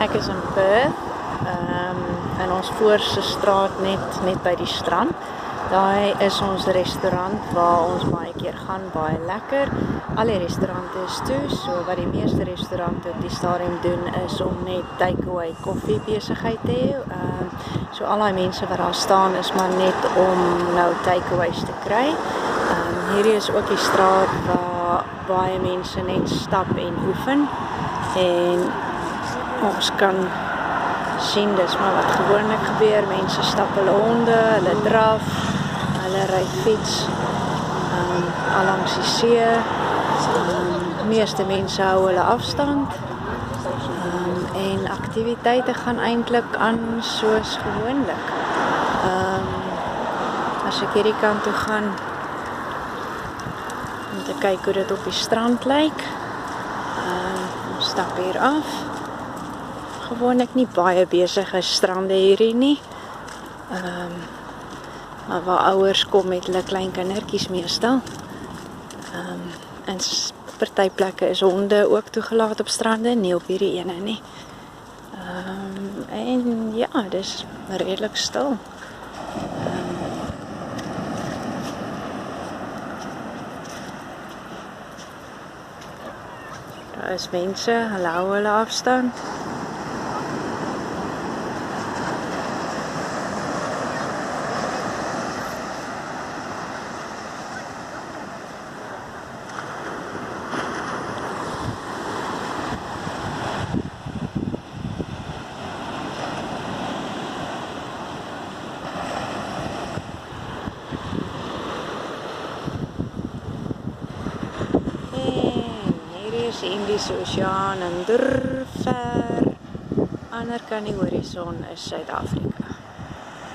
Ek is in Perth, in ons voorste straat net by die strand. Daai is ons restaurant waar ons baie keer gaan, baie lekker. Al die restaurante is toe, so wat die meeste restaurante op die stadium doen is om net takeaway koffie besigheid te hê. So al die mense wat daar staan is maar net om nou takeaways te kry. Hierdie is ook die straat waar baie mense net stap en oefen. En ons kan sien, dis maar wat gewoonlik gebeur. Mense stap hulle honde, hulle draf, hulle ry fiets, allangs die see. Meeste mense hou hulle afstand. En aktiwiteite gaan eintlik aan soos gewoonlik. As ek hierdie kant toe gaan, om te kyk hoe dit op die strand lyk. Ons stap hier af. Gewoonlik nie baie besige strande hierdie nie. Maar waar ouers kom met hulle klein kindertjies meestal. En party plekke is honde ook toegelaat op strande, nie op hierdie ene nie. En ja, dis redelik stil. Daar is mense, hulle hou hulle afstand. Die Indiese Oseaan en ver ander kant die horison is Suid-Afrika.